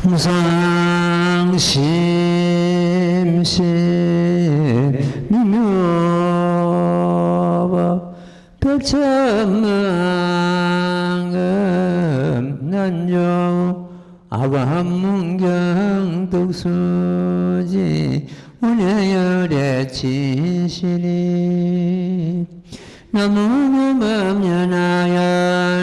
항상심심 미묘법 백천만금 난정 아관문경 독수지 운해열의 진실이 나무무법연하여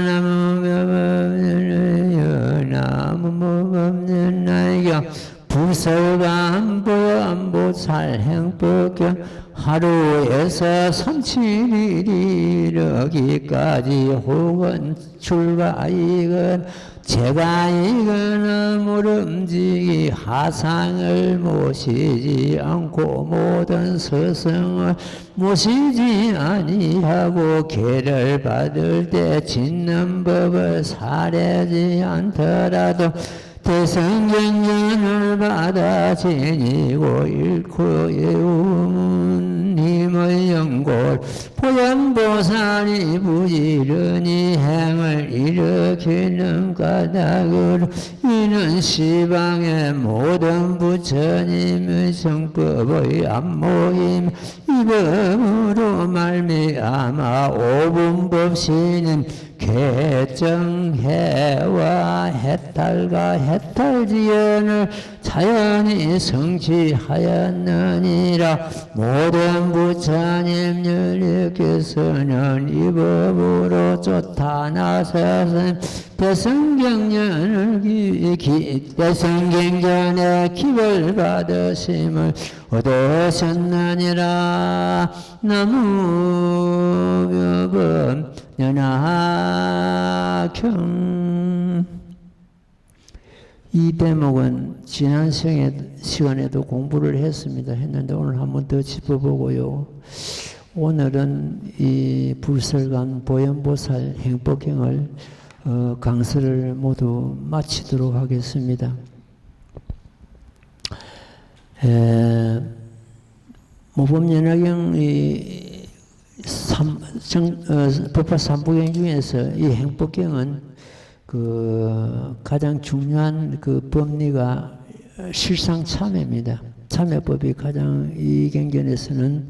나무무법연하여 나무무법연하여 불설반보안보살 행법경 하루에서 37일 이르기까지 혹은 출가이건 제가이거나 모름지기 하상을 모시지 않고 모든 스승을 모시지 아니하고 계를 받을 때 짓는 법을 사례지 않더라도 대성경전을 받아 지니고 잃고 외운 힘을 연골 보현보살이 부지런히 행을 일으키는 까닭으로 이는 시방의 모든 부처님의 정법의 안모임 이 법으로 말미암아 오분법신은 개정해와 해탈과 해탈지연을 자연히 성취하였느니라. 모든 부처님들께서는 이 법으로 쫓아나서서 대성경전의 기를 받으심을 얻으셨느니라. 나무묘법 연하경. 이 대목은 지난 시간에도 공부를 했는데 오늘 한번 더 짚어보고요. 오늘은 이 불설관 보현보살 행법경을 강서를 모두 마치도록 하겠습니다. 모범연화경 법화 삼부경 중에서 이 행법경은 가장 중요한 법리가 실상참회입니다. 참회법이 가장 이 경전에서는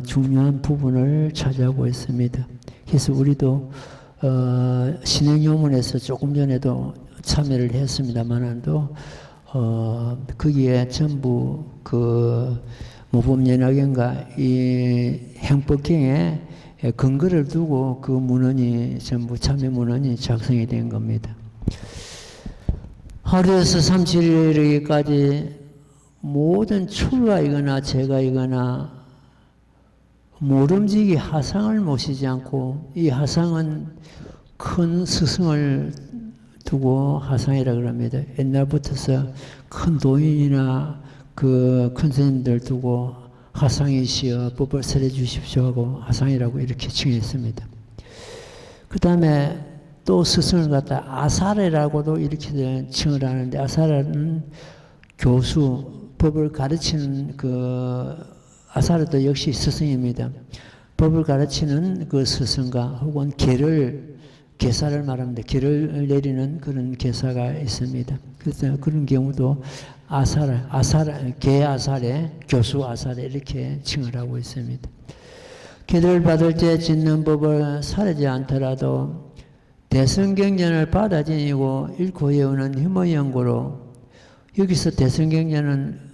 중요한 부분을 차지하고 있습니다. 그래서 우리도 신행요문에서 조금 전에도 참여를 했습니다만도 거기에 전부 모범연화경과 이 행법경에 근거를 두고 그 문헌이 전부 참여 문헌이 작성이 된 겁니다. 하루에서 37일까지 모든 출가이거나 제가이거나 모름지기 하상을 모시지 않고, 이 하상은 큰 스승을 두고 하상이라 그럽니다. 옛날부터서 큰 도인이나 큰 스님들 두고 하상이시여 법을 설해 주십시오 하고 하상이라고 이렇게 칭했습니다. 그 다음에 또 스승을 갖다 아사레라고도 이렇게 칭을 하는데, 아사레는 교수, 법을 가르치는 아사레도 역시 스승입니다. 법을 가르치는 그 스승과 혹은 계사를 말합니다. 계를 내리는 그런 계사가 있습니다. 그래서 그런 경우도 계아사레, 교수 아사레 이렇게 칭을 하고 있습니다. 계를 받을 때 짓는 법을 사르지 않더라도 대성경전을 받아 지니고 읽고 외우는 힘의 연고로, 여기서 대성경전은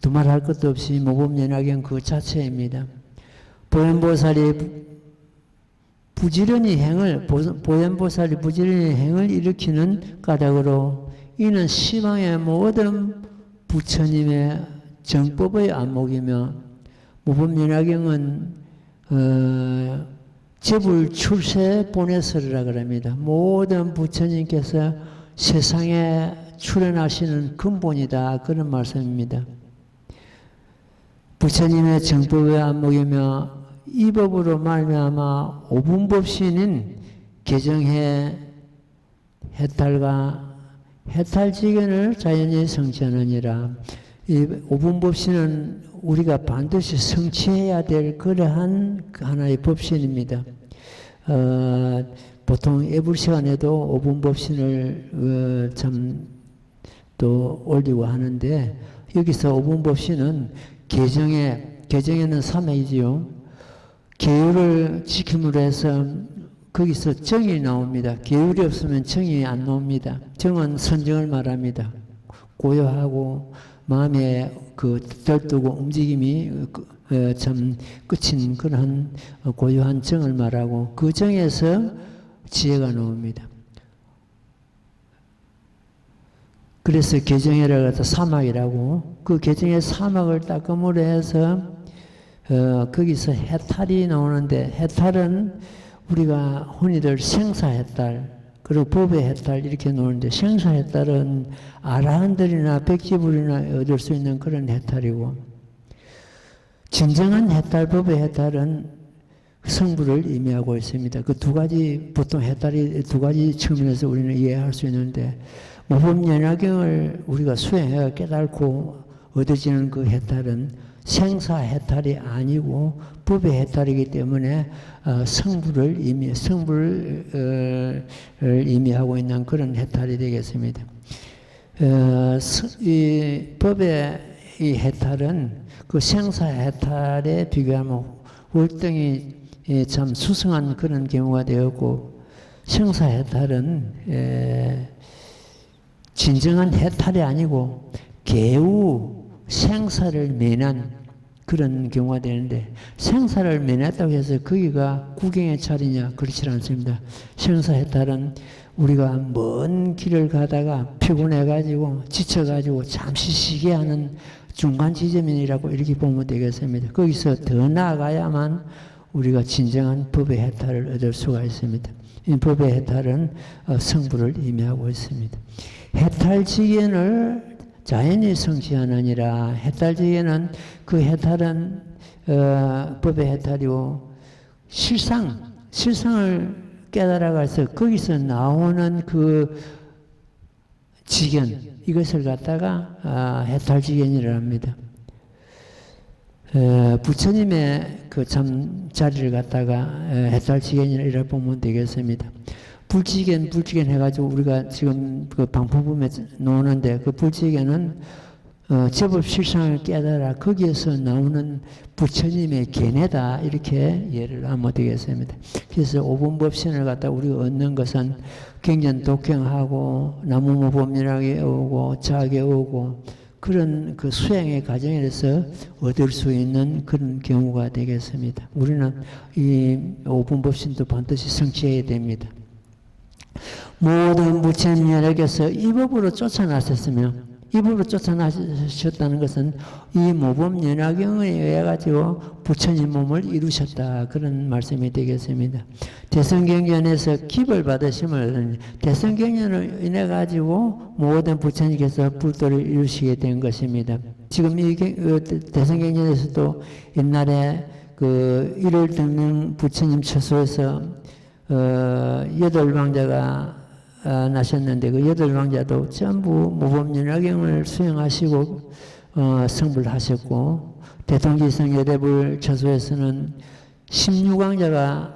두말할 것도 없이 모범연화경 그 자체입니다. 보현보살이 부지런히 행을 일으키는 까닭으로 이는 시방의 모든 부처님의 정법의 안목이며, 모범연화경은 제불 출세 보내설이라 그럽니다. 모든 부처님께서 세상에 출현하시는 근본이다, 그런 말씀입니다. 부처님의 정법의 안목이며 이 법으로 말미암아 오분법신인 개정해 해탈과 해탈지견을 자연히 성취하느니라. 이 오분법신은 우리가 반드시 성취해야 될 그러한 하나의 법신입니다. 보통 예불 시간에도 오분법신을 참 또 올리고 하는데 여기서 오분법시는 개정에는 3회이지요. 계율을 지킴으로 해서 거기서 정이 나옵니다. 계율이 없으면 정이 안 나옵니다. 정은 선정을 말합니다. 고요하고 마음에 그 들뜨고 움직임이 참 끝인 그런 고요한 정을 말하고 그 정에서 지혜가 나옵니다. 그래서 개정이라고 해서 사막이라고 그 개정의 사막을 따끔으로 해서 거기서 해탈이 나오는데 해탈은 우리가 흔히들 생사해탈 그리고 법의 해탈 이렇게 나오는데 생사해탈은 아라한들이나 백지불이나 얻을 수 있는 그런 해탈이고 진정한 해탈 법의 해탈은 성부를 의미하고 있습니다. 그 두 가지 보통 해탈이 두 가지 측면에서 우리는 이해할 수 있는데 모범연화경을 우리가 수행해 깨닫고 얻어지는 그 해탈은 생사해탈이 아니고 법의 해탈이기 때문에 성부를 의미하고 있는 그런 해탈이 되겠습니다. 이 법의 이 해탈은 그 생사해탈에 비교하면 월등히 참 수승한 그런 경우가 되었고 생사해탈은 진정한 해탈이 아니고 개우 생사를 면한 그런 경우가 되는데 생사를 면했다고 해서 거기가 구경의 자리냐 그렇지 않습니다. 생사해탈은 우리가 먼 길을 가다가 피곤해가지고 지쳐가지고 잠시 쉬게 하는 중간 지점이라고 이렇게 보면 되겠습니다. 거기서 더 나아가야만 우리가 진정한 법의 해탈을 얻을 수가 있습니다. 이 법의 해탈은 성부를 의미하고 있습니다. 해탈지견을 자연히 성취하느니라. 해탈지견은 그 해탈은 법의 해탈이고 실상을 깨달아가서 거기서 나오는 그 지견 이것을 갖다가 해탈지견이라 합니다. 부처님의 그 잠자리를 갖다가 해탈지견이라 보면 되겠습니다. 불지견 해가지고 우리가 지금 그 방법음에 나오는데 그 불지견은 제법 실상을 깨달아 거기에서 나오는 부처님의 견해다 이렇게 예를 하면 되겠습니다. 그래서 오분법신을 갖다 우리가 얻는 것은 굉장히 독행하고 나무모범이라게 오고 자게 오고 그런 그 수행의 과정에서 얻을 수 있는 그런 경우가 되겠습니다. 우리는 이 오분법신도 반드시 성취해야 됩니다. 모든 부처님께서 이 법으로 쫓아나셨으며 이 법으로 쫓아나셨다는 것은 이 모범연화경에 의해 가지고 부처님 몸을 이루셨다 그런 말씀이 되겠습니다. 대성경전에서 기벌 받으심을 대성경전을 인해 가지고 모든 부처님께서 불도를 이루시게 된 것입니다. 지금 이 대성경전에서도 옛날에 그 1월 등능 부처님 처소에서 8왕자가 나셨는데 그 8왕자도 전부 모범연화경을 수행하시고 성불 하셨고 대통지성 여대불 처소에서는 16왕자가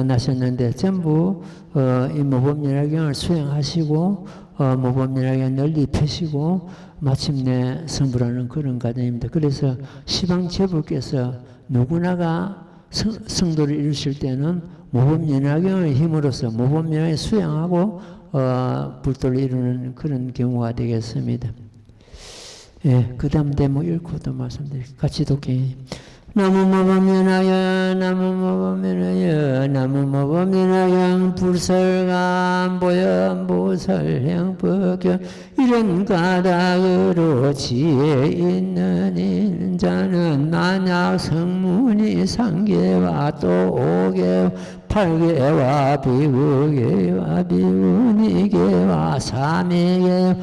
나셨는데 전부 이 모범연화경을 수행하시고 모범연화경 널리 펴시고 마침내 성불하는 그런 과정입니다. 그래서 시방제불께서 누구나가 성도를 이루실 때는 모범연화경의 힘으로써 모범연화에 수행하고 불도를 이루는 그런 경우가 되겠습니다. 예, 그 다음 대목 읽고 또 말씀드릴게요. 같이 독해. 나무모범연화경 나무모범연화경 나무모범연화경 불설감보연보설행법경 이런 가닥으로 지혜 있는 인자는 만약 성문이 상계와 또 오계 팔계와 비구계와 비구니계와 삼위계와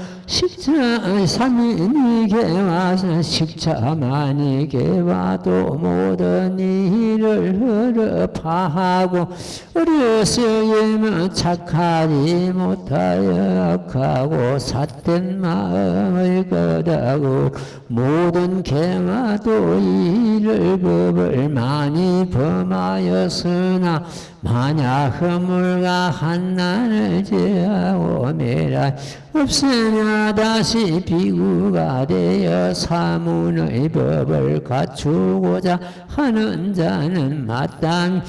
삼위니계와 식차만이계와 또 모든 일을 허럽하고 어려서에는 착하지 못하여 악하고 삿된 마음을 거다고 모든 개마도 이를 법을 많이 범하였으나 만약 허물과 한난을 제하오매라 없으며 다시 비구가 되어 사문의 법을 갖추고자 하는 자는 마땅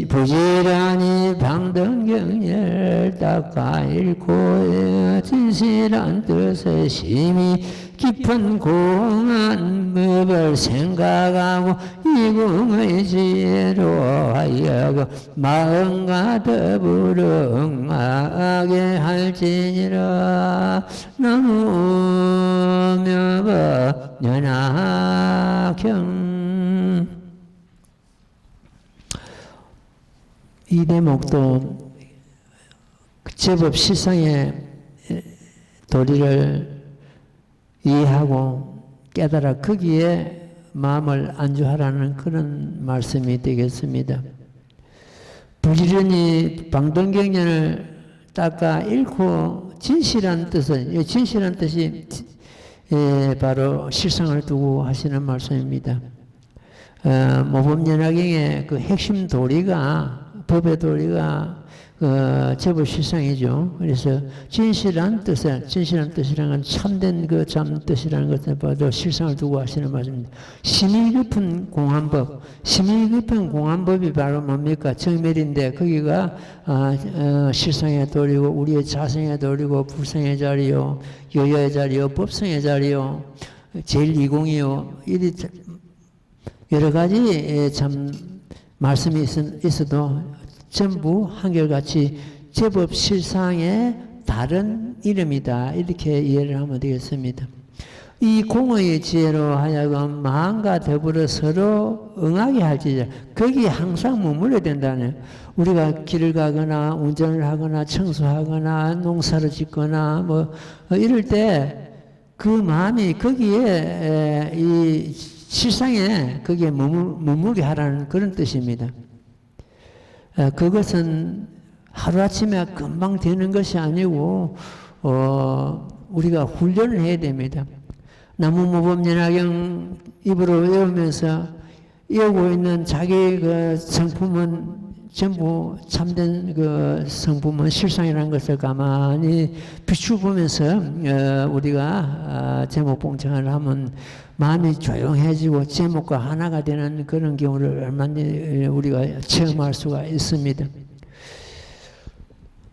부지런히 방등경례를 닦아 읽고 진실한 뜻에 심히 깊은 공한 법을 생각하고 이공의 지혜로 하여금 마음과 더불어 응하게 할지니라. 나무묘법 연하경. 이 대목도 제법 실상의 도리를 이해하고 깨달아 거기에 마음을 안주하라는 그런 말씀이 되겠습니다. 부지런히 방등경전을 닦아 읽고 진실한 뜻은, 진실한 뜻이 바로 실상을 두고 하시는 말씀입니다. 모범연화경의 그 핵심 도리가, 법의 도리가 제법 실상이죠. 그래서 진실한 뜻이라는 건 참된 그 참 뜻이라는 것을 봐도 실상을 두고 하시는 말씀입니다. 심히 깊은 공안법, 심히 깊은 공안법이 바로 뭡니까? 정멸인데 거기가 실상의 도리고 우리의 자성의 도리고 불성의 자리요, 여여의 자리요, 법성의 자리요, 제일 이공이요. 이리 여러 가지 참 말씀이 있어도 전부 한결같이 제법 실상의 다른 이름이다. 이렇게 이해를 하면 되겠습니다. 이 공의 지혜로 하여금 마음과 더불어 서로 응하게 할지라. 거기에 항상 머물러야 된다네. 우리가 길을 가거나 운전을 하거나 청소하거나 농사를 짓거나 뭐 이럴 때 그 마음이 거기에 이 실상에 거기에 머물게 하라는 그런 뜻입니다. 그것은 하루아침에 금방 되는 것이 아니고 우리가 훈련을 해야 됩니다. 나무모범연화경 입으로 외우면서 외우고 있는 자기 그 성품은 전부 참된 그 성품은 실상이라는 것을 가만히 비추보면서 우리가 제목 봉창을 하면 마음이 조용해지고 제목과 하나가 되는 그런 경우를 얼마나 우리가 체험할 수가 있습니다.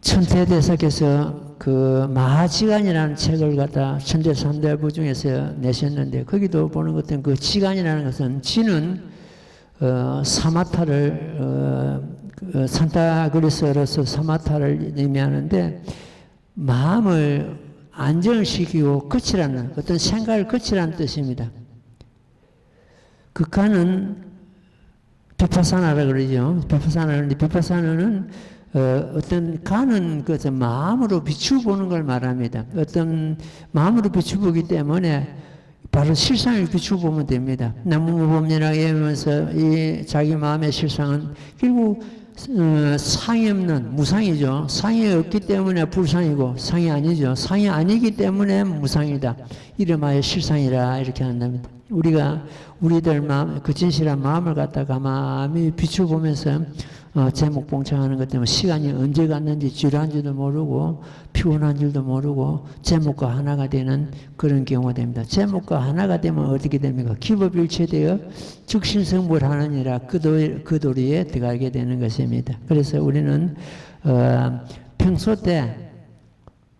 천태대사께서 그 마하지간이라는 책을 갖다 천재삼대부 중에서 내셨는데 거기도 보는 것은 그 지간이라는 것은 지는 사마타를 산타그리스어로서 사마타를 의미하는데 마음을 안정시키고 거치라는 어떤 생각을 거치라는 뜻입니다. 그 간은 비파사나라 그러죠. 비파사나는 어떤 간은 그 마음으로 비추보는 걸 말합니다. 어떤 마음으로 비추보기 때문에 바로 실상을 비추보면 됩니다. 나무모범연화에 하면서 이 자기 마음의 실상은 결국 상이 없는 무상이죠. 상이 없기 때문에 불상이고 상이 아니죠. 상이 아니기 때문에 무상이다. 이름하여 실상이라 이렇게 한답니다. 우리가 우리들 마음, 그 진실한 마음을 갖다가 가만히 비추보면서 제목 봉창하는 것 때문에 시간이 언제 갔는지 지루한 줄도 모르고 피곤한 줄도 모르고 제목과 하나가 되는 그런 경우가 됩니다. 제목과 하나가 되면 어떻게 됩니까? 기법일체되어 즉신성불하느니라 그 도리에 들어가게 되는 것입니다. 그래서 우리는 평소 때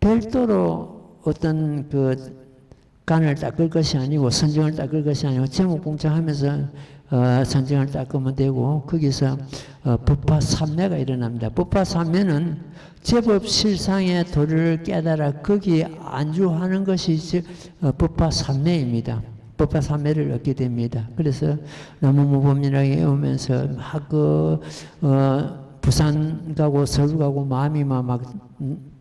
별도로 어떤 그 간을 닦을 것이 아니고 선정을 닦을 것이 아니고 제목 봉창하면서 선정을 닦으면 되고 거기서 법화삼매가 일어납니다. 법화삼매는 제법 실상의 도리를 깨달아 거기에 안주하는 것이 법화삼매입니다. 법화삼매를 얻게 됩니다. 그래서 나무모범연화에 오면서 막 부산 가고 서울 가고 마음이 막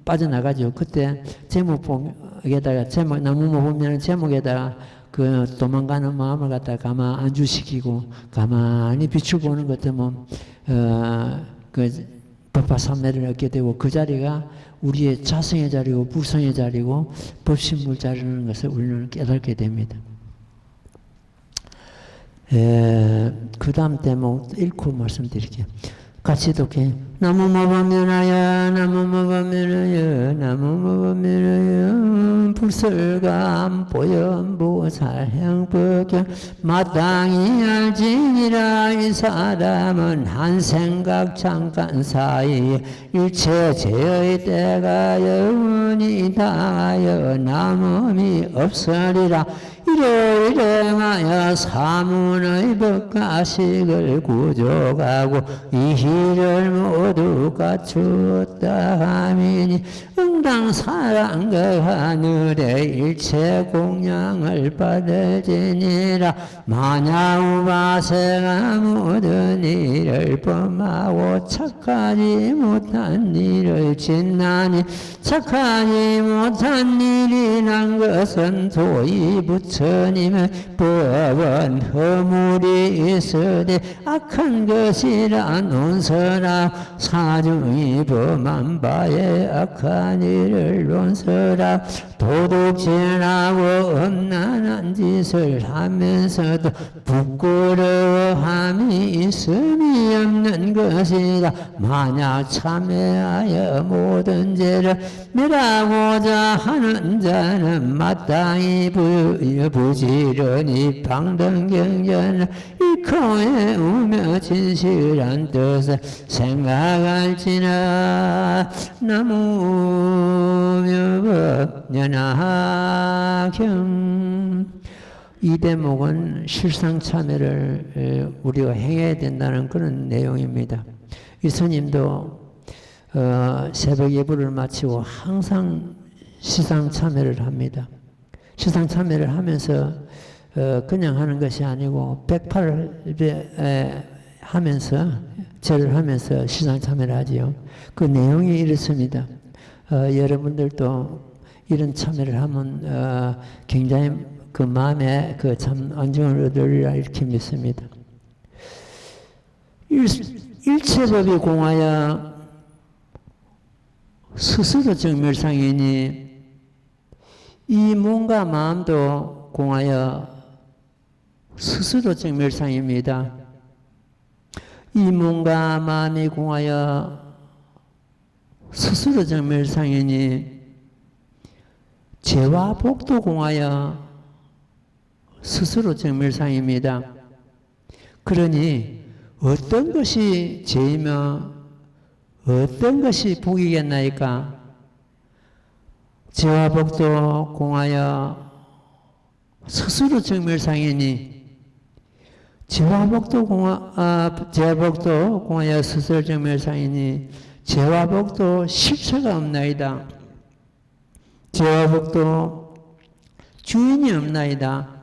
빠져나가죠. 그때 제목에다가 나무모범연화 제목에다가 그 도망가는 마음을 갖다 가만 안주시키고 가만히 비추보는 것 때문에 그 법화삼매를 얻게 되고 그 자리가 우리의 자성의 자리고 불성의 자리고 법신물 자리라는 것을 우리는 깨닫게 됩니다. 그 다음 대목 읽고 말씀드릴게요. 같이 독해. 나무모범면하여 나무모범면하여 나무모범면하여 불설감 보현보살행법경 마땅히 알지니라. 이 사람은 한 생각 잠깐 사이 일체 죄의 때가 영원히 다하여 남음이 없으리라. 이러이러하여 사문의 법가식을 구족하고 이희를 모두 갖추었다 하미니 응당사랑과 하늘의 일체 공양을 받을지니라. 만약 우바세가 모든 일을 범하고 착하지 못한 일을 짓나니 착하지 못한 일이란 것은 도의 부처님의 법은 허물이 있으되 악한 것이라 논설하. 사중이 범한 바에 악한 일을 논설하. 도둑질하고 음란한 짓을 하면서도 부끄러워함이 있음이 없는 것이다. 만약 참회하여 모든 죄를 멸하고자 하는 자는 마땅히 부지런히 방등경전을 잃고 외우며 진실한 뜻을 생각할지나. 나무묘법연하경. 이 대목은 실상참회를 우리가 행해야 된다는 그런 내용입니다. 이 스님도 새벽 예불을 마치고 항상 시상참회를 합니다. 시상참회를 하면서 그냥 하는 것이 아니고 108배 하면서 절을 하면서 시상참회를 하지요. 그 내용이 이렇습니다. 여러분들도 이런 참회를 하면 굉장히 그 마음에 그 참 안정을 얻으리라 이렇게 믿습니다. 일체법이 공하여 스스로 정멸상이니 이 몸과 마음도 공하여 스스로 정멸상입니다. 이 몸과 마음이 공하여 스스로 정멸상이니 죄와 복도 공하여 스스로 정멸상입니다. 그러니 어떤 것이 죄이며 어떤 것이 복이겠나이까? 죄와 복도 공하여 스스로 정멸상이니 죄와 복도 공하여 스스로 정멸상이니 죄와 복도 실체가 없나이다. 죄와 복도 주인이 없나이다.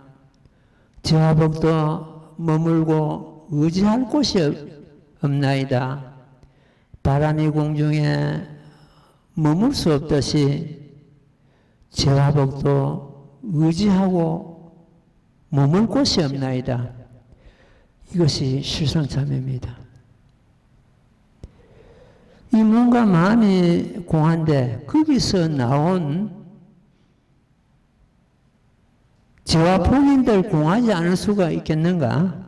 죄와 복도 머물고 의지할 곳이 없나이다. 바람이 공중에 머물 수 없듯이 죄와 복도 의지하고 머물 곳이 없나이다. 이것이 실상참회입니다. 이 몸과 마음이 공한데 거기서 나온 죄와 복인들 공하지 않을 수가 있겠는가?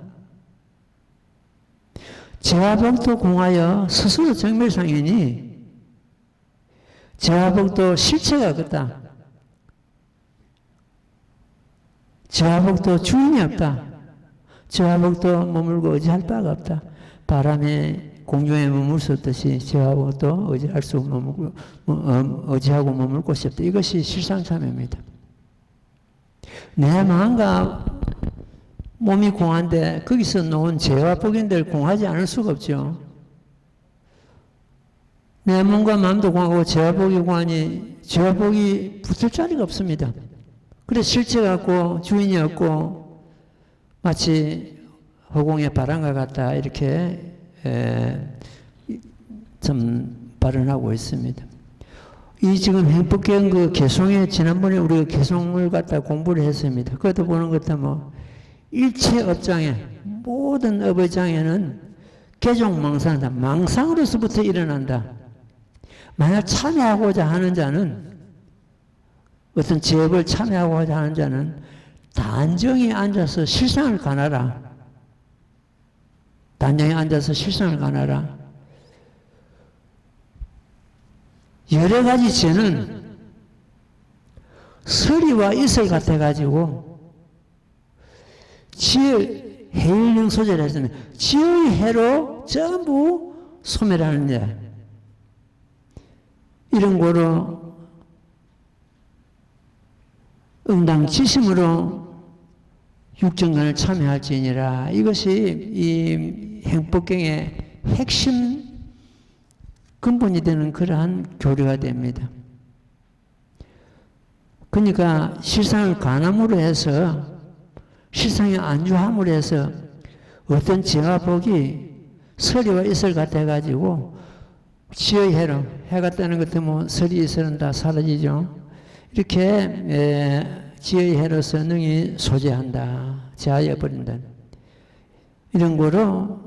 죄와 복도 공하여 스스로 정멸상이니 죄와 복도 실체가 없다. 죄와 복도 주인이 없다. 죄와 복도 머물고 의지할 바가 없다. 바람에 공중에 머물 수 없듯이 죄와 복도 의지할 수 머물고 의지하고 머물 곳이 없다. 이것이 실상참회입니다. 내 마음과 몸이 공한데 거기서 놓은 죄와 복인들 공하지 않을 수가 없죠. 내 몸과 마음도 공하고 죄와 복이 공하니 죄와 복이 붙을 자리가 없습니다. 그래서 실체가 없고 주인이 없고 마치 허공의 바람과 같다 이렇게 좀 발언하고 있습니다. 이 지금 행법경 그 개송에 지난번에 우리가 개송을 갖다 공부를 했습니다. 그것도 보는 것도 뭐 일체 업장에 모든 업의 장에는 개종망상이다. 망상으로서부터 일어난다. 만약 참여하고자 하는 자는 어떤 제업을 참여하고자 하는 자는 단정히 앉아서 실상을 가나라. 단정히 앉아서 실상을 가나라. 여러 가지 죄는 서리와 이슬 같아가지고 지의 해일령 소재를 했으면 지의 해로 전부 소멸하는데 이런 거로 응당지심으로 육정관을 참여할지니라. 이것이 이 행법경의 핵심 근본이 되는 그러한 교리가 됩니다. 그러니까 실상을 관함으로 해서 실상에 안주함으로 해서 어떤 죄와 복이 서리와 이슬 같아가지고 지의 해로 해가 뜨는 것 때문에 서리 이슬은 다 사라지죠. 이렇게 지의 해로서 능히 소재한다. 제하여버린다. 이런 거로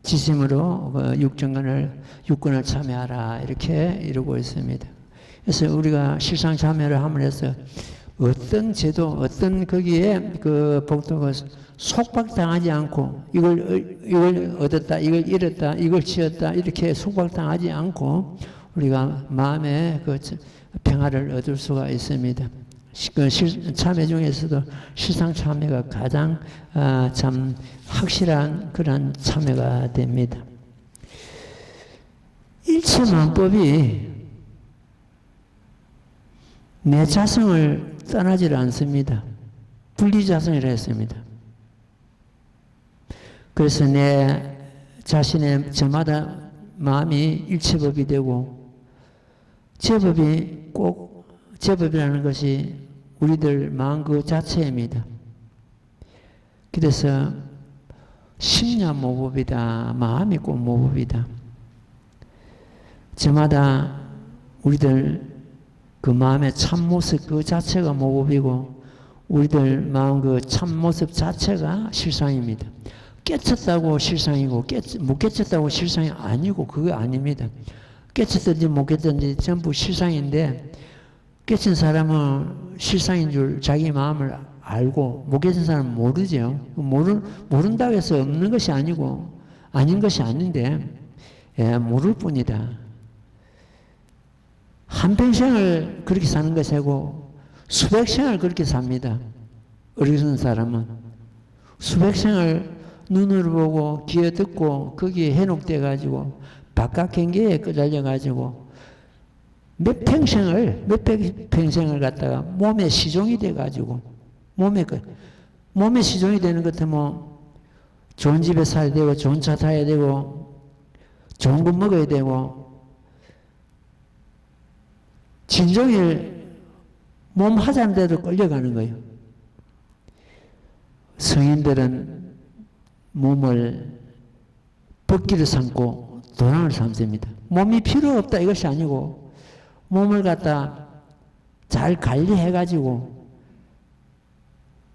지심으로 육군을 참여하라. 이렇게 이루고 있습니다. 그래서 우리가 실상 참여를 함으로 해서 어떤 제도, 어떤 거기에 그 복도가 속박당하지 않고 이걸 얻었다, 이걸 잃었다, 이걸 지었다 이렇게 속박당하지 않고 우리가 마음의 그 평화를 얻을 수가 있습니다. 참여 중에서도 실상 참여가 가장 참 확실한 그런 참여가 됩니다. 일체만법이 내 자성을 떠나질 않습니다. 분리자성이라 했습니다. 그래서 내 자신의 저마다 마음이 일체법이 되고 제법이 꼭 제법이라는 것이 우리들 마음 그 자체입니다. 그래서 심야 모법이다. 마음이 꼭 모법이다. 저마다 우리들 그 마음의 참모습 그 자체가 모법이고 우리들 마음 그 참모습 자체가 실상입니다. 깨쳤다고 실상이고 못 깨쳤다고 실상이 아니고 그거 아닙니다. 깨쳤든지 못 깨쳤든지 전부 실상인데 깨친 사람은 실상인 줄 자기 마음을 알고 못 깨친 사람은 모르죠. 모른다고 해서 없는 것이 아니고 아닌 것이 아닌데 모를 뿐이다. 한평생을 그렇게 사는 것이고 수백 생을 그렇게 삽니다. 어리석은 사람은 수백 생을 눈으로 보고 귀에 듣고 거기에 해독돼 가지고 바깥 경계에 끄달려 가지고 몇백 평생을 갖다가 몸에 시종이 돼 가지고 몸에 시종이 되는 것 같으면 좋은 집에 살아야 되고 좋은 차 타야 되고 좋은 거 먹어야 되고 진종일 몸 하자는 대로 끌려가는 거예요. 성인들은 몸을 벗기를 삼고 도랑을 삼습니다. 몸이 필요 없다 이것이 아니고 몸을 갖다 잘 관리해가지고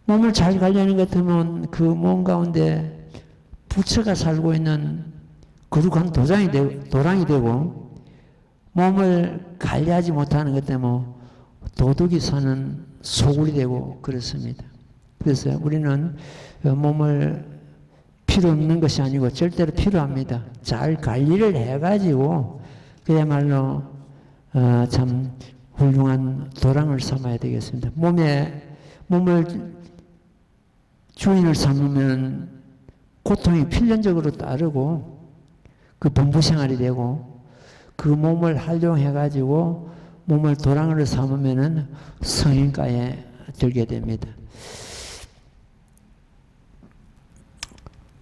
몸을 잘 관리하는 것 같으면 그 몸 가운데 부처가 살고 있는 거룩한 도랑이 되고 몸을 관리하지 못하는 것 때문에 도둑이 사는 소굴이 되고 그렇습니다. 그래서 우리는 몸을 필요 없는 것이 아니고 절대로 필요합니다. 잘 관리를 해가지고 그야말로 참 훌륭한 도랑을 삼아야 되겠습니다. 몸을 주인을 삼으면 고통이 필연적으로 따르고 그 범부생활이 되고 그 몸을 활용해가지고 몸을 도랑으로 삼으면은 성인가에 들게 됩니다.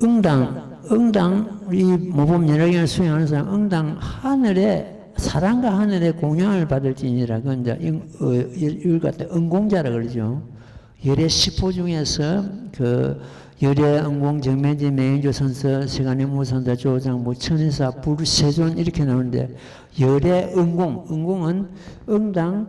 응당, 이 모범 여러 개를 수행하는 사람, 응당 사랑과 하늘의 공양을 받을지니라. 그건 이제 이걸 갖다 응공자라 그러죠. 열의 10호 중에서 그 열의 응공, 정면지, 매행조, 선서, 시간의 무선사, 조장부, 천인사, 불세존 이렇게 나오는데 열의 응공은 응당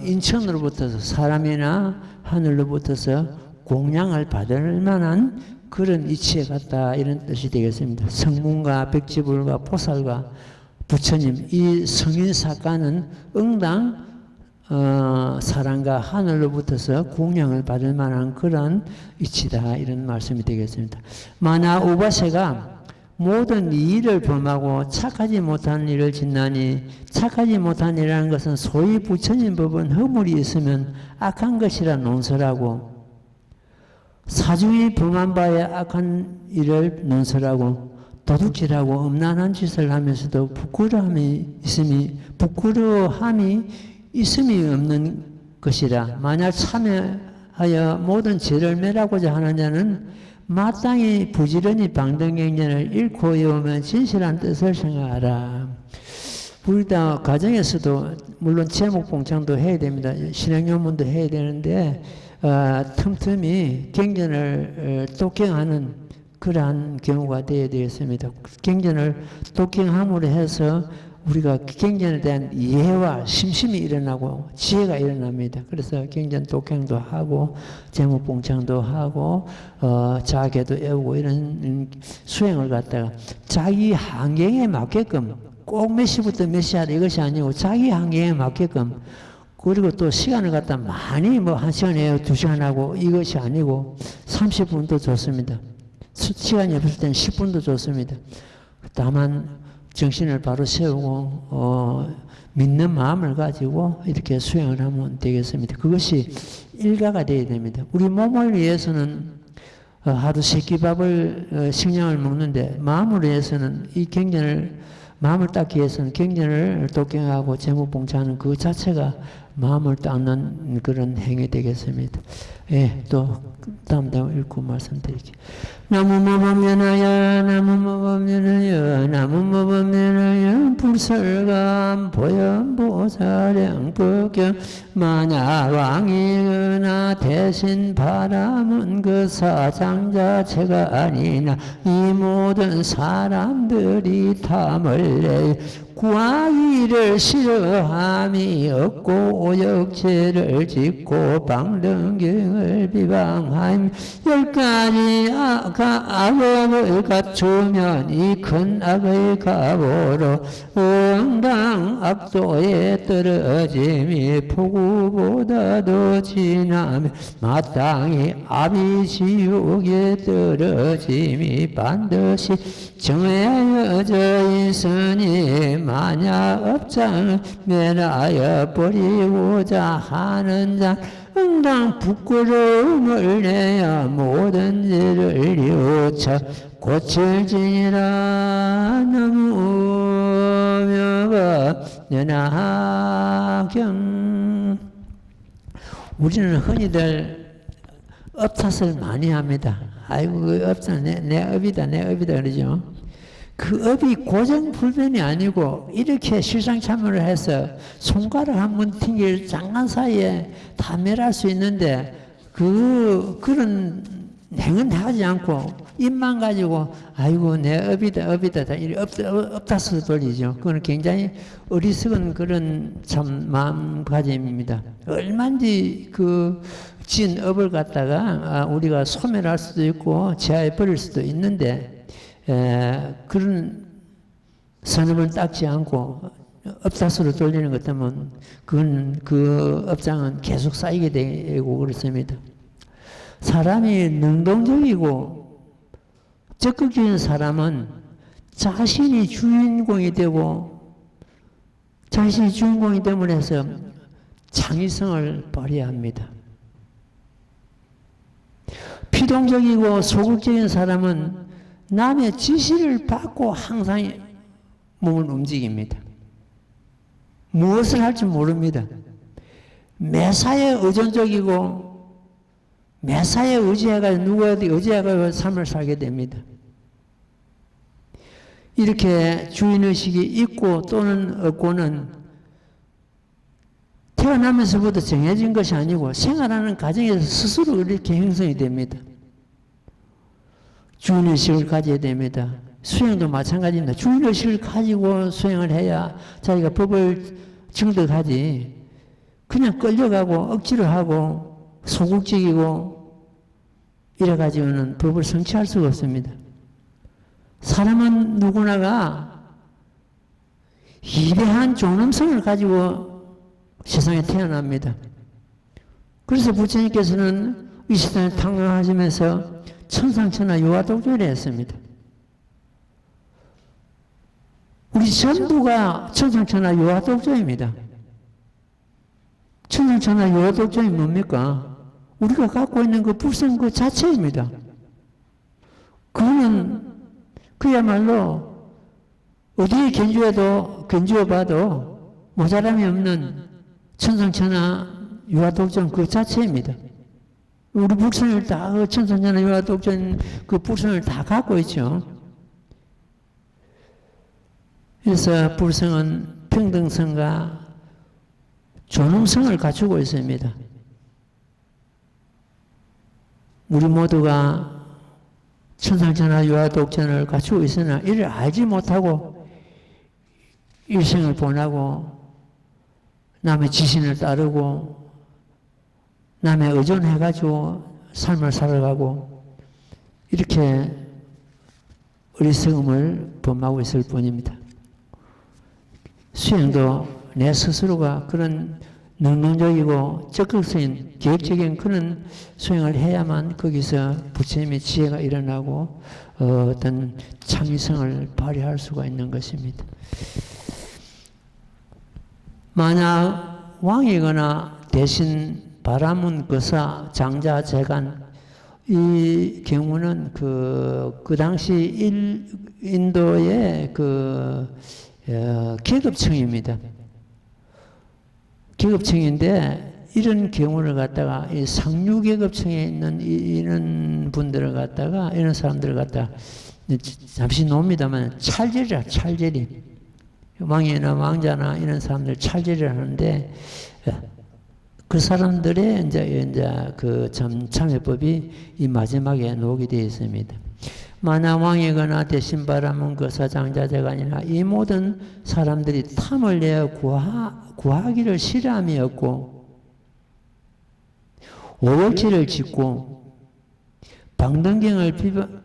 인천으로부터서 사람이나 하늘로부터서 공양을 받을 만한 그런 이치에 갔다 이런 뜻이 되겠습니다. 성문과 백지불과 보살과 부처님 이 성인사가는 응당 사랑과 하늘로부터서 공양을 받을 만한 그런 이치다 이런 말씀이 되겠습니다. 마나 우바세가 모든 이 일을 범하고 착하지 못한 일을 짓나니 착하지 못한 일이라는 것은 소위 부처님 법은 허물이 있으면 악한 것이라 논설하고 사중이 범한 바에 악한 일을 논설하고 도둑질하고 음란한 짓을 하면서도 부끄러움이 있음이 없는 것이라. 만약 참여하여 모든 죄를 멸하고자 하는 자는 마땅히 부지런히 방등경전을 읽고 외우면 진실한 뜻을 생각하라. 우리 다 가정에서도 물론 제목 봉창도 해야 됩니다. 실행요문도 해야 되는데 틈틈이 경전을 독경하는 그러한 경우가 되어야 되겠습니다. 경전을 독경함으로 해서 우리가 경전에 대한 이해와 심심이 일어나고 지혜가 일어납니다. 그래서 경전 독행도 하고 제목 봉창도 하고 자계도 외우고 이런 수행을 갖다가 자기 환경에 맞게끔 꼭 몇 시부터 몇 시 하라 이것이 아니고 자기 환경에 맞게끔 그리고 또 시간을 갖다 많이 뭐 1시간 해요 2시간 하고 이것이 아니고 30분도 좋습니다. 시간이 없을 때는 10분도 좋습니다. 다만 정신을 바로 세우고 믿는 마음을 가지고 이렇게 수행을 하면 되겠습니다. 그것이 일가가 되어야 됩니다. 우리 몸을 위해서는 하루 3끼밥을 식량을 먹는데 마음을 위해서는 이 경전을 마음을 닦기 위해서는 경전을 독경하고 제목봉창하는 그 자체가 마음을 닦는 그런 행위 되겠습니다. 예, 또 다음 읽고 말씀드릴게요. 나무모범면하여 나무모범면하여 나무모범면하여 불설감 보현보사령 법경 만야왕이나 대신 바람은 그 사장자체가 아니나 이 모든 사람들이 탐을 내 구하기를 싫어함이 없고 오역죄를 짓고 방등경을 비방하며 10가지 악업을 갖추면 이 큰 악의 가보로 응당 악도에 떨어짐이 폭우보다도 진하며 마땅히 아비지옥에 떨어짐이 반드시 정해져 있으니 만약 업장을 멸하여 버리고자 하는 자 응당 부끄러움을 내야 모든 죄를 뉘우쳐 고칠지니라. 나무묘법연하경. 우리는 흔히들 업탓을 많이 합니다. 아이고 그 업은 내 업이다 그러죠. 그 업이 고정불변이 아니고 이렇게 실상참여를 해서 손가락 한 번 튕길 장난 사이에 다 멸할 수 있는데 그런 행은 하지 않고 입만 가지고 아이고 내 업이다 이렇게 업탓을 돌리죠. 그건 굉장히 어리석은 그런 참 마음가짐입니다. 얼마든지 그 진 업을 갖다가 우리가 소멸할 수도 있고 제하에 버릴 수도 있는데 그런 선업을 닦지 않고 업탓으로 돌리는 것 때문에 그건 그 업장은 계속 쌓이게 되고 그렇습니다. 사람이 능동적이고 적극적인 사람은 자신이 주인공이 되고 자신이 주인공이 됨으로 해서 창의성을 발휘합니다. 피동적이고 소극적인 사람은 남의 지시를 받고 항상 몸을 움직입니다. 무엇을 할지 모릅니다. 매사에 의존적이고 매사에 의지해가 누구에게 의지해가 삶을 살게 됩니다. 이렇게 주인의식이 있고 또는 없고는 태어나면서부터 정해진 것이 아니고 생활하는 과정에서 스스로 이렇게 형성이 됩니다. 주인의식을 가져야 됩니다. 수행도 마찬가지입니다. 주인의식을 가지고 수행을 해야 자기가 법을 증득하지 그냥 끌려가고 억지로 하고 소극적이고 이래가지고는 법을 성취할 수가 없습니다. 사람은 누구나가 위대한 존엄성을 가지고 세상에 태어납니다. 그래서 부처님께서는 이 세상에 탕명하시면서 천상천하 유아독존을 했습니다. 우리 전부가 천상천하 유아독조입니다. 천상천하 유아독조이 뭡니까? 우리가 갖고 있는 그 불성 그 자체입니다. 그거는 그야말로 어디에 견주어봐도 모자람이 없는 천상천하 유아독존 그 자체입니다. 우리 불성을 다, 그 천상천하 유아독존 그 불성을 다 갖고 있죠. 그래서 불성은 평등성과 존엄성을 갖추고 있습니다. 우리 모두가 천상천하 유아독존을 갖추고 있으나 이를 알지 못하고 일생을 보내고 남의 지신을 따르고 남의 의존해가지고 삶을 살아가고 이렇게 어리석음을 범하고 있을 뿐입니다. 수행도 내 스스로가 그런 능동적이고 적극적인 계획적인 그런 수행을 해야만 거기서 부처님의 지혜가 일어나고 어떤 참의성을 발휘할 수가 있는 것입니다. 만약 왕이거나 대신 바라문 거사 장자 재간 이 경우는 그 당시 인도의 계급층입니다. 계급층인데 이런 경우를 갖다가 이 상류 계급층에 있는 이런 분들을 갖다가 이런 사람들을 갖다가 잠시 놉니다만 찰제리라 찰제리 왕이나 왕자나 이런 사람들 찰제리를 하는데 그 사람들의 이제 그 참회법이 이 마지막에 녹이 되어 있습니다. 만약 왕이거나 대신 바라문 거사 장자 재간이나 이 모든 사람들이 탐을 내어 구하기를 싫어함이었고 오역질을 짓고 방등경을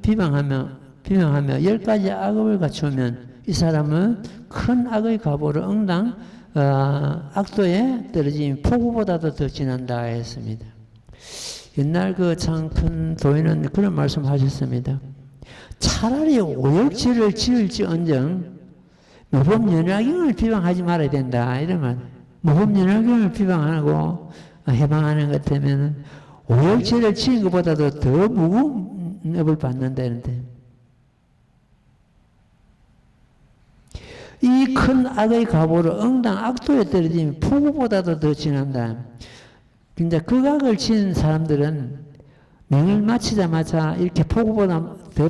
비방하며 10가지 악업을 갖추면 이 사람은 큰 악의 가보를 응당 악도에 떨어진 폭우보다도 더 진한다 했습니다. 옛날 그 참 큰 도인은 그런 말씀하셨습니다. 차라리 오역질을 지을지언정 모범연화경을 비방하지 말아야 된다. 이런 말. 모범연화경을 비방하고 해방하는 것 같으면 오역질을 지은 것보다도 더 무거운 업을 받는다는데 이 큰 악의 가보를 응당 악도에 떨어지면 폭우보다도 더 진한다. 근데 그 악을 지은 사람들은 명을 마치자마자 이렇게 폭우보다 더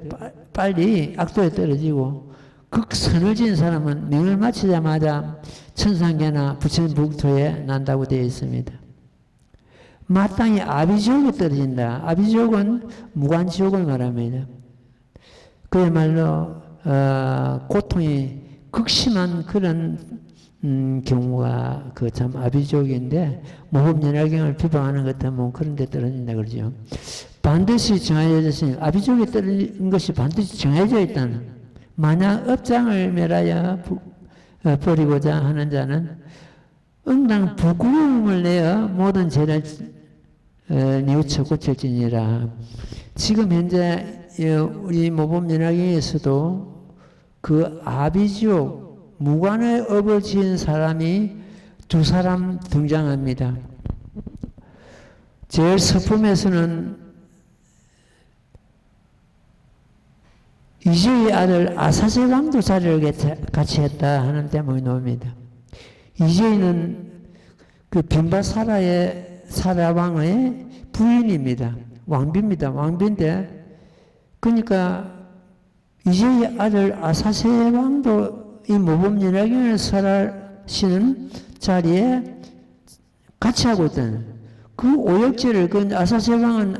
빨리 악도에 떨어지고 극선을 지은 사람은 명을 마치자마자 천상계나 부처님 북토에 난다고 되어 있습니다. 마땅히 아비지옥에 떨어진다. 아비지옥은 무관지옥을 말합니다. 그야말로 고통이 극심한 그런 경우가 그 참 아비지옥인데 모범연화경을 비방하는 것 때문에 그런 데 떨어진다 그러죠. 반드시 정해져 있으니 아비지옥에 떨어진 것이 반드시 정해져 있다는 만약 업장을 멸하여 버리고자 하는 자는 응당 부구름을 내어 모든 죄를 뉘우쳐 고칠지니라. 지금 현재 우리 모범연화경에서도 그 아비지옥 무관의 업을 지은 사람이 두 사람 등장합니다. 제일 서품에서는 이제의 아들 아사세 왕도 자리를 같이 했다 하는 대목이 나옵니다. 이제는 그 빈바사라의 사라왕의 부인입니다. 왕비입니다. 왕비인데 그러니까 이제의 아들 아사세 왕도 이 모범연화경을 설하시는 자리에 같이 하고 있다는 그 오역죄를 그 아사세 왕은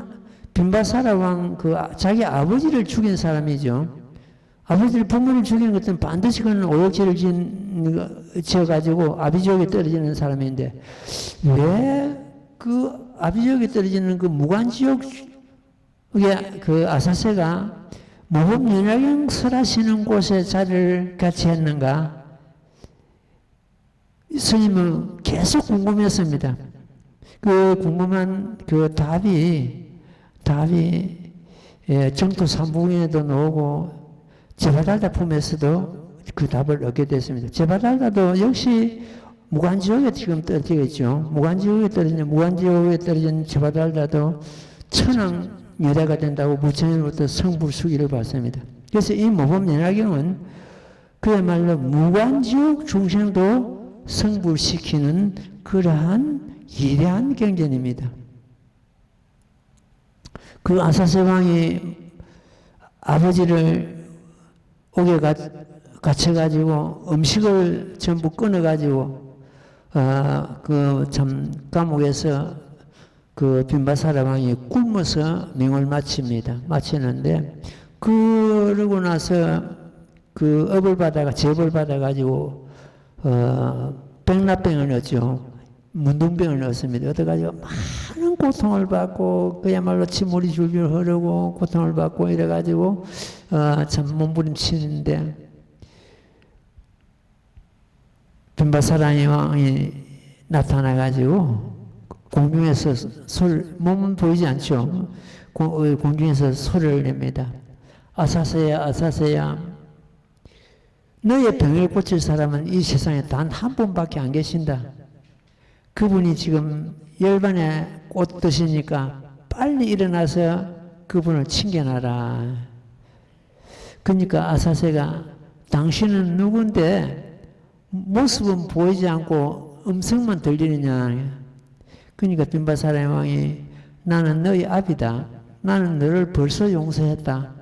빈바사라 왕 그 자기 아버지를 죽인 사람이죠. 아버지를 부모를 죽이는 것은 반드시 그는 오역죄를 지어가지고 아비지옥에 떨어지는 사람인데 왜 그 아비지옥에 떨어지는 그 무관지옥에 그 아사세가 모범연화경 설하시는 곳에 자리를 같이 했는가? 스님은 계속 궁금했습니다. 그 궁금한 그 답이 정토 삼부경에도 나오고 제발달다품에서도 그 답을 얻게 됐습니다. 제바달라도 역시 무간지옥에 지금 떨어져 있죠. 무간지옥에 떨어진 제바달라도 천황 여자가 된다고 부처님으로부터 성불수기를 받습니다. 그래서 이 모범연화경은 그야말로 무간지옥 중생도 성불시키는 그러한 위대한 경전입니다. 그 아사세 왕이 아버지를 옥에 갇혀가지고 음식을 전부 끊어가지고 그 참 감옥에서 그 빈바사라 왕이 굶어서 명을 마치는데 그러고 나서 그 제벌 받아가지고 백납병을 얻죠. 문둥병을 얻습니다. 얻어가지고 많은 고통을 받고 그야말로 침물이 줄줄 흐르고 고통을 받고 이래가지고 참 몸부림치는데 빈바사라 왕이 나타나가지고 공중에서 몸은 보이지 않죠. 공중에서 소리를 냅니다. 아사세야 아사세야, 너의 병을 고칠 사람은 이 세상에 단 한 분밖에 안 계신다. 그분이 지금 열반에 꽃 드시니까 빨리 일어나서 그분을 칭견하라. 그러니까 아사세가 당신은 누군데 모습은 보이지 않고 음성만 들리느냐. 그러니까 빈바사라 왕이 나는 너희 아비다. 나는 너를 벌써 용서했다.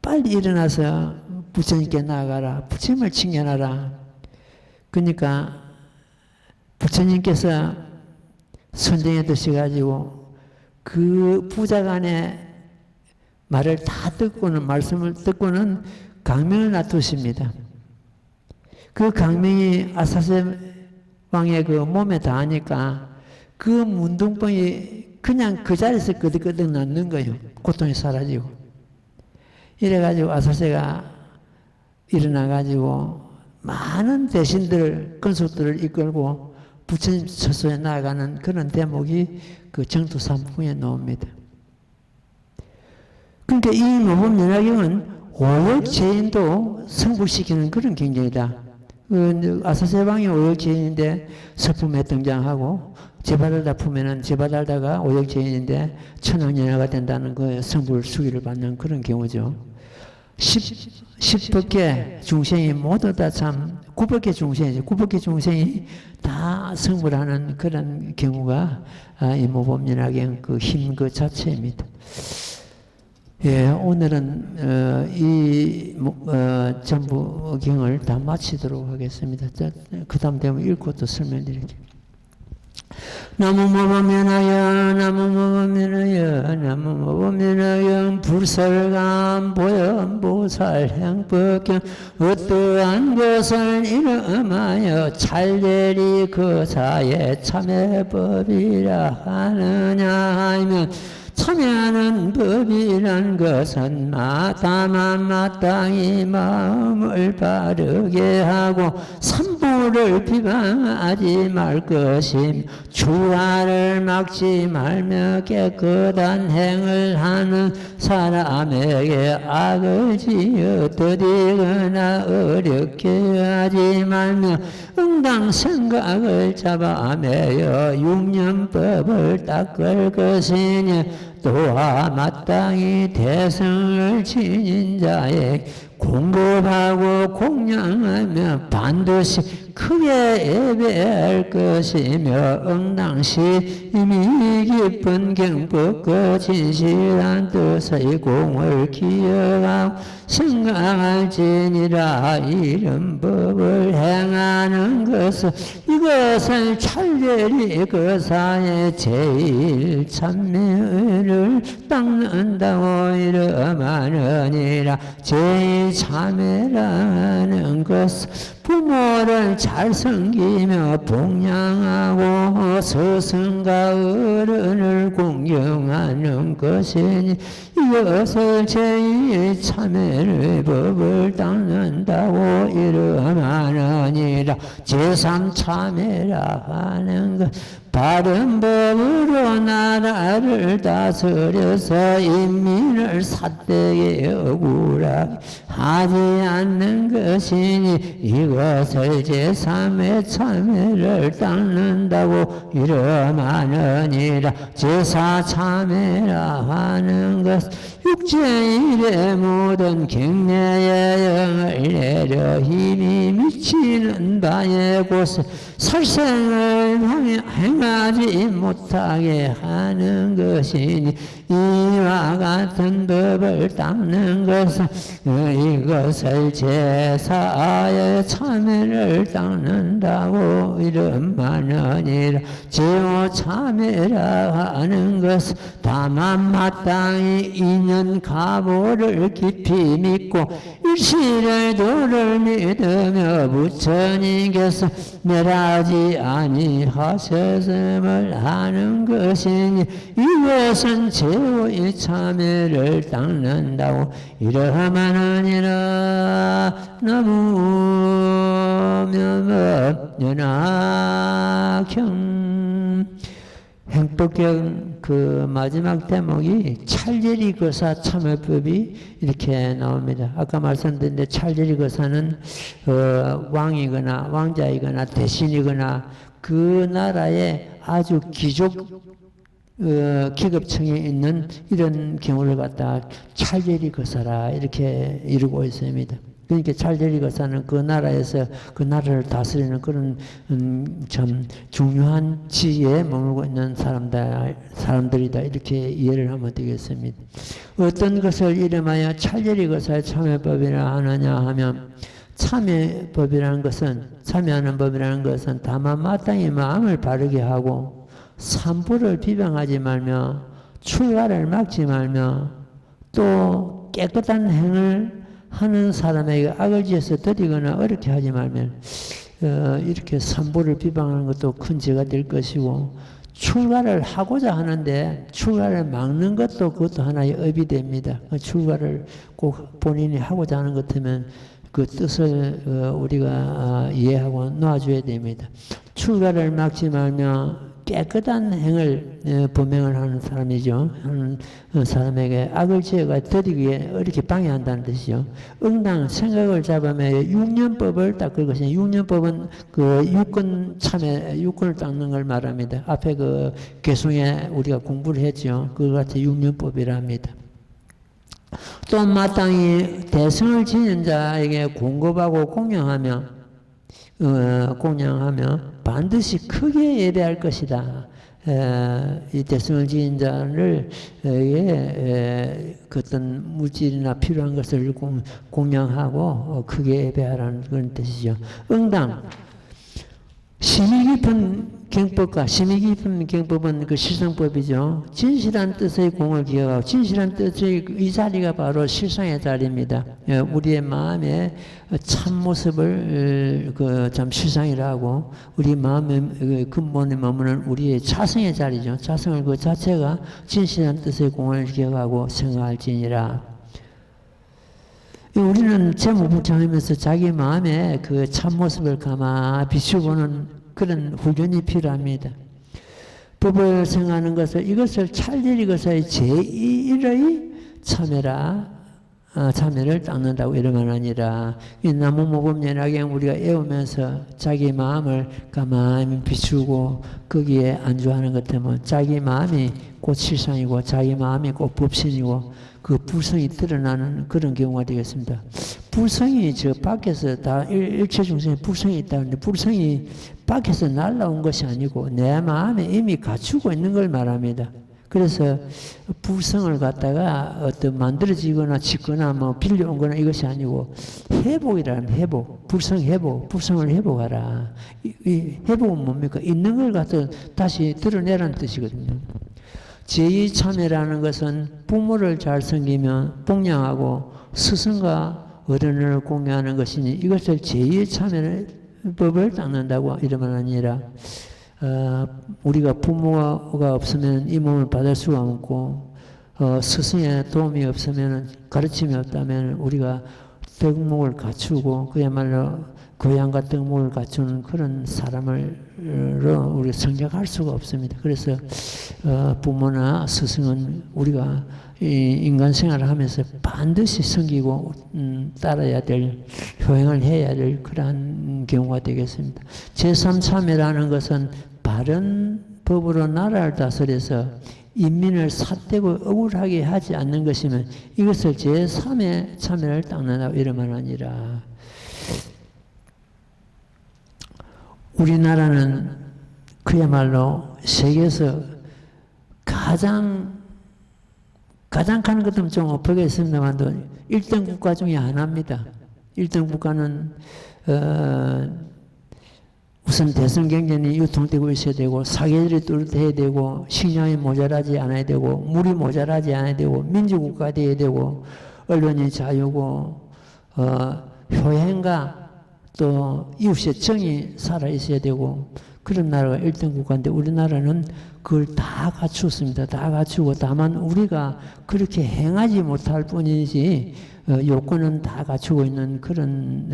빨리 일어나서 부처님께 나아가라. 부처님을 칭견하라. 그러니까 부처님께서 선정에 드셔가지고 그 부자간의 말씀을 듣고는 강명을 놔두십니다. 그 강명이 아사세 왕의 그 몸에 닿으니까 그 문둥병이 그냥 그 자리에서 끄덕끄덕 낫는 거예요. 고통이 사라지고. 이래가지고 아사세가 일어나가지고 많은 대신들, 건속들을 이끌고 부처님 처소에 나아가는 그런 대목이 그 정토삼풍에 나옵니다. 그러니까 이 모범연화경은 오역죄인도 성불시키는 그런 경전이다. 아사세 왕이 오역죄인인데 서품에 등장하고 제바달다 품에는 제바달다가 오역죄인인데 천황연화가 된다는 거에 성불수기를 받는 그런 경우죠. 10법계 중생이 모두 다 참 9법계 중생이죠. 9법계 중생이 다 성불하는 그런 경우가 이 모범연화경 그 힘 그 자체입니다. 예, 오늘은 전부 경을 다 마치도록 하겠습니다. 그 다음 되면 읽고 또 설명드릴게요. 나무모범연화경 나무모범연화경 나무모범연화경 불설감 보현보살 행법경 어떠한 것을 이름하여 찰대리 그 사에 참회법이라 하느냐 하면 참여하는 법이란 것은 마땅히 마음을 바르게 하고 삼부를 비방하지 말 것임 주화를 막지 말며 깨끗한 행을 하는 사람에게 악을 지어 더디거나 어렵게 하지 말며 응당 생각을 잡아 매여 육념법을 닦을 것이니 또한 마땅히 대성을 지닌 자에 공급하고 공양하며 반드시 크게 예배할 것이며 응당시 이미 깊은 경법과 진실한 뜻의 공을 기억하고 생각할지니라. 이런 법을 행하는 것은 이것을 찰대리 그 사에 제일 참매를 닦는다고 이름하느니라. 제일 참매라는 것은 부모를 잘 섬기며 봉양하고 스승과 어른을 공경하는 것이니 이것을 제일 참회의 법을 닦는다고 이름하느니라. 제3참회라 하는 것 바른 법으로 나라를 다스려서 인민을 사대에 억울하게 하지 않는 것이니 이것을 제3의 참회를 닦는다고 이름하느니라. 제사 참회라 하는 것 육체일의 모든 갱내의 영을 내려 힘이 미치는 바의 곳에 살생을 행하지 못하게 하는 것이니 이와 같은 법을 닦는 것은 이것을 제사의 참회를 닦는다고 이름하느니라. 제오 참회라 하는 것은 다만 마땅히 인연 가보를 깊이 믿고 일실의 도를 믿으며 부처님께서 멸하지 아니하셨음을 하는 것이니 이것은 제오의 참회를 닦는다고 이러하느니라. 나무 면업연학형 행법경 그 마지막 대목이 찰제리 거사 참회법이 이렇게 나옵니다. 아까 말씀드렸는데 찰제리 거사는 왕이거나 왕자이거나 대신이거나 그 나라의 아주 귀족 기급층에 있는 이런 경우를 갖다 찰제리 거사라 이렇게 이루고 있습니다. 그러니까 찰제리 거사는 그 나라에서 그 나라를 다스리는 그런 참 중요한 지위에 머물고 있는 사람들이다 이렇게 이해를 하면 되겠습니다. 어떤 것을 이름하여 찰제리 거사의 참회법이라 하느냐 하면 참회법이라는 것은 참회하는 법이라는 것은 다만 마땅히 마음을 바르게 하고 산부를 비방하지 말며 출가를 막지 말며 또 깨끗한 행을 하는 사람에게 악을 지어서 드리거나 어렵게 하지 말면 이렇게 산보를 비방하는 것도 큰 죄가 될 것이고 출가를 하고자 하는데 출가를 막는 것도 그것도 하나의 업이 됩니다. 출가를 꼭 본인이 하고자 하는 것 같으면 그 뜻을 우리가 이해하고 놓아줘야 됩니다. 출가를 막지 말며 깨끗한 행을 범행을 하는 사람이죠. 하는 사람에게 악을 지어가 드리기에 이렇게 방해한다는 뜻이죠. 응당 생각을 잡으며 육년법을 닦을 것이니 육년법은 그 육권 참회 육권을 닦는 걸 말합니다. 앞에 그 개송에 우리가 공부를 했죠. 그걸 같이 육년법이라 합니다. 또 마땅히 대성을 지닌 자에게 공급하고 공양하며 반드시 크게 예배할 것이다. 이 대성을 지은 자를 그 어떤 물질이나 필요한 것을 공양하고 크게 예배하라는 그런 뜻이죠. 응당 심히 깊은 경법과 심히 깊은 경법은 그 실상법이죠. 진실한 뜻의 공을 기억하고 진실한 뜻의 이 자리가 바로 실상의 자리입니다. 우리의 마음의 참모습을 참 실상이라고 우리 마음의 근본에 머무는 우리의 자성의 자리죠. 자성을 그 자체가 진실한 뜻의 공을 기억하고 생각할지니라. 우리는 제무불창하면서 자기 마음의 그 참모습을 가만히 비추고는 그런 훈련이 필요합니다. 법을 생각하는 것을 이것을 찰제리 거사의 제1의 참회를 닦는다고 이러면 아니라 이 나무모범 연화경 우리가 애우면서 자기 마음을 가만히 비추고 거기에 안주하는 것 때문에 자기 마음이 곧 실상이고 자기 마음이 곧 법신이고 그 불성이 드러나는 그런 경우가 되겠습니다. 불성이 저 밖에서 다 일체 중생에 불성이 있다는데 불성이 밖에서 날라온 것이 아니고 내 마음에 이미 갖추고 있는 걸 말합니다. 그래서 불성을 갖다가 어떤 만들어지거나 짓거나 뭐 빌려온 거나 이것이 아니고 회복이라는 회복, 불성 회복, 불성을 회복하라. 이 회복은 뭡니까? 있는 걸 갖다 다시 드러내라는 뜻이거든요. 제2참회라는 것은 부모를 잘 섬기며 복양하고 스승과 어른을 공유하는 것이니 이것을 제2참회를 법을 닦는다고 이러면 아니라 우리가 부모가 없으면 이 몸을 받을 수가 없고 스승의 도움이 없으면 가르침이 없다면 우리가 덕목을 갖추고 그야말로 교양과 덕목을 갖추는 그런 사람으로 우리가 성장할 수가 없습니다. 그래서 부모나 스승은 우리가 인간 생활을 하면서 반드시 섬기고 따라야 될, 효행을 해야 될 그러한 경우가 되겠습니다. 제3참회라는 것은 바른 법으로 나라를 다스려서 인민을 삿되고 억울하게 하지 않는 것이면 이것을 제3의 참회를 닦는다고 이러면 아니라, 우리나라는 그야말로 세계에서 가장 가는 것도 좀 엎어겠습니다만도 1등 국가 중에 하나입니다. 1등 국가는 우선 대선 경쟁이 유통되고 있어야 되고, 사계절이 뚜렷해야 되고, 식량이 모자라지 않아야 되고, 물이 모자라지 않아야 되고, 민주국가 되어야 되고, 언론이 자유고, 효행과 또 이웃의 정이 살아있어야 되고, 그런 나라가 1등 국가인데 우리나라는 그걸 다 갖추었습니다. 다 갖추고, 다만 우리가 그렇게 행하지 못할 뿐이지 요건은 다 갖추고 있는 그런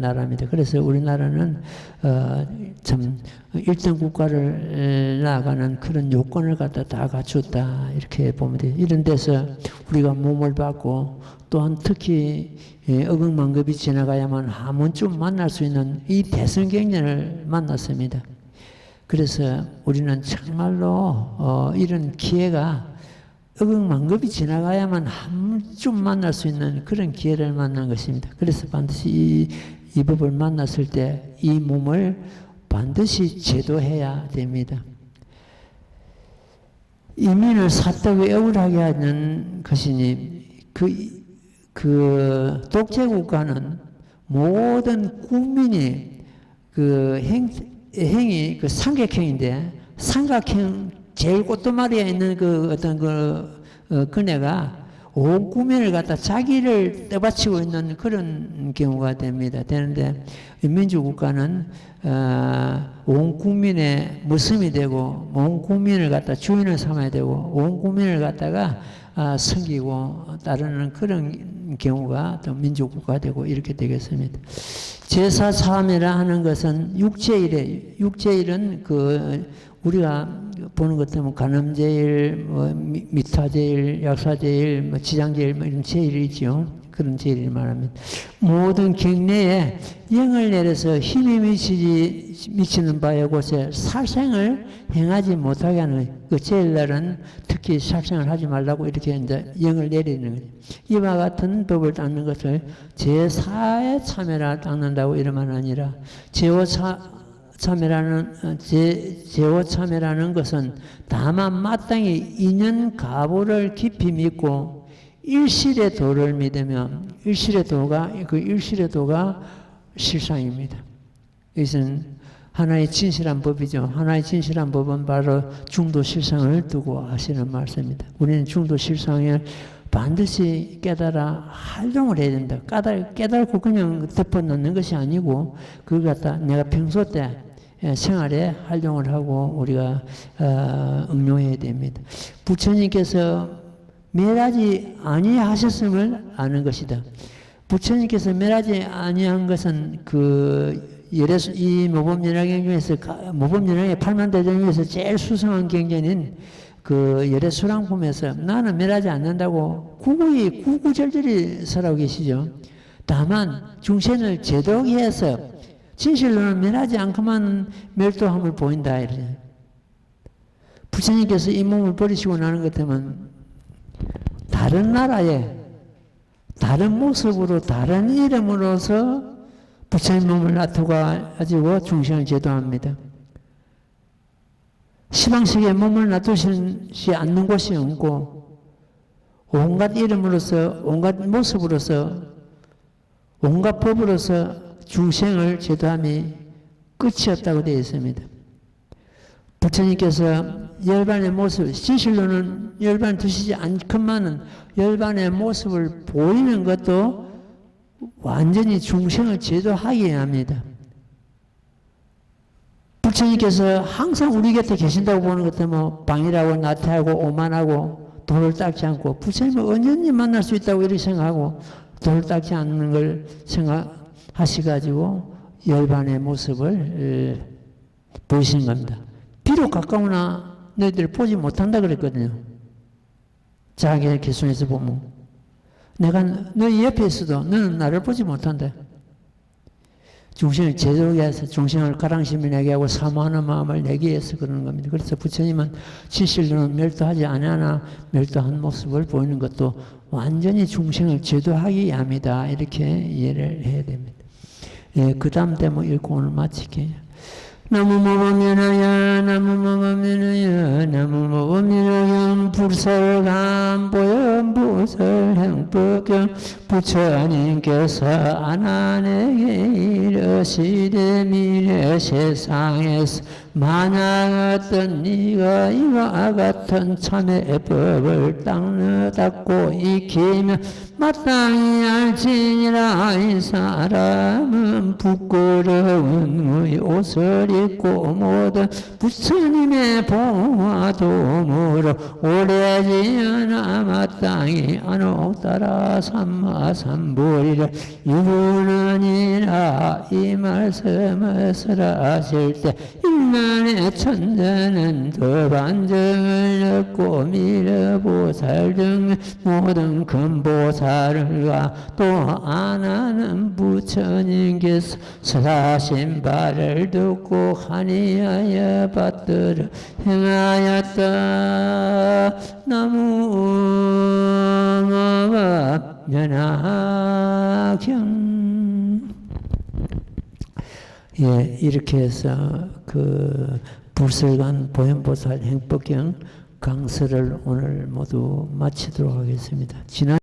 나라입니다. 그래서 우리나라는 참 1등 국가를 나아가는 그런 요건을 갖다 다 갖췄다, 이렇게 보면 돼요. 이런 데서 우리가 몸을 받고, 또한 특히 어극만급이 지나가야만 한 번쯤 만날 수 있는 이 대성경전을 만났습니다. 그래서 우리는 정말로 이런 기회가 어극만급이 지나가야만 한 번쯤 만날 수 있는 그런 기회를 만난 것입니다. 그래서 반드시 이 법을 만났을 때 이 몸을 반드시 제도해야 됩니다. 이민을 삿되고 억울하게 하는 것이니, 그 독재국가는 모든 국민이 그 행이 그 삼각형인데, 삼각형 제일 꼬투마리에 있는 그 어떤 그네가 온 국민을 갖다 자기를 떠받치고 있는 그런 경우가 되는데, 민주국가는 온 국민의 모습이 되고, 온 국민을 갖다 주인을 삼아야 되고, 온 국민을 갖다가 섬기고 따르는 그런 경우가 또 민주국가가 되고 이렇게 되겠습니다. 제사참회라 하는 것은 육제일에, 육제일은 우리가 보는 것 때문에 간음제일, 미타제일, 약사제일, 지장제일, 이런 제일이 있죠. 그런 제일을 말합니다. 모든 경내에 영을 내려서 힘이 미치는 바에 곳에 살생을 행하지 못하게 하는 그 제일날은 특히 살생을 하지 말라고 이렇게 이제 영을 내리는 거죠. 이와 같은 법을 닦는 것을 제4의 참회라 닦는다고 이러면 아니라, 제오참회라는 것은 다만 마땅히 인연 가보를 깊이 믿고 일실의 도를 믿으면, 일실의 도가 실상입니다. 이것은 하나의 진실한 법이죠. 하나의 진실한 법은 바로 중도 실상을 두고 하시는 말씀입니다. 우리는 중도 실상을 반드시 깨달아 활용을 해야 된다. 깨달고 그냥 덮어놓는 것이 아니고, 그걸 갖다 내가 평소 때 생활에 활용을 하고 우리가 응용해야 됩니다. 부처님께서 멸하지 아니하셨음을 아는 것이다. 부처님께서 멸하지 아니한 것은 이 모범연화경 중에서, 모범연화의 8만대전 중에서 제일 수성한 경전인 열애수랑품에서 나는 멸하지 않는다고 구구절절히 설하고 계시죠. 다만 중생을 제도해서 진실로는 멸하지 않고만 멸도함을 보인다. 이래. 부처님께서 이 몸을 버리시고 나는 것 때문에 다른 나라에 다른 모습으로 다른 이름으로서 부처님 몸을 놔두고 중생을 제도합니다. 시방식에 몸을 놔두시지 않는 곳이 없고, 온갖 이름으로서, 온갖 모습으로서, 온갖 법으로서 중생을 제도함이 끝이 없다고 되어 있습니다. 부처님께서 열반의 모습, 진실로는 열반 두시지 않건만은 열반의 모습을 보이는 것도 완전히 중생을 제도하게 합니다. 부처님께서 항상 우리 곁에 계신다고 보는 것 때문에 방일하고 나태하고 오만하고 돌을 닦지 않고, 부처님을 언제든지 만날 수 있다고 이렇게 생각하고 돌을 닦지 않는 걸 생각하시가지고 열반의 모습을 보이시는 겁니다. 비록 가까우나 너희들 보지 못한다 그랬거든요. 자기의 개순에서 보면 내가 너희 옆에 있어도 너는 나를 보지 못한다. 중심을 제대로 해서 중심을 가랑심을 내게 하고 사모하는 마음을 내게 해서 그러는 겁니다. 그래서 부처님은 진실로는 멸도하지 않으나 멸도한 모습을 보이는 것도 완전히 중심을 제도하기 위함이다. 이렇게 이해를 해야 됩니다. 예, 그 다음 대목 읽고 오늘 마칠게요. 나무 모범면하여 나무 모범면하여 나무 모범면하여 불설감 보현부설 행법경 부처님께서 아난에게 이르시되 미래 세상에서 만약 어떤 네가 이와 같은 참의 법을 닦고 익히면 마땅히 알지니라. 이 사람은 부끄러운 옷을 입고 모든 부처님의 보화도무로 오래 지어나 마땅히 안옥따라 삼마삼보리를 이루느니라. 이 말씀을 하실 때 인간의 천자는 더 반정을 얻고 미래보살 등 모든 금보살과 또 아나는 부처님께서 설하신 바를 듣고 한이하여 받들어 행하였다. 나무 면하경. 예, 이렇게 해서 그 불설관 보현보살 행법경 강서를 오늘 모두 마치도록 하겠습니다. 지난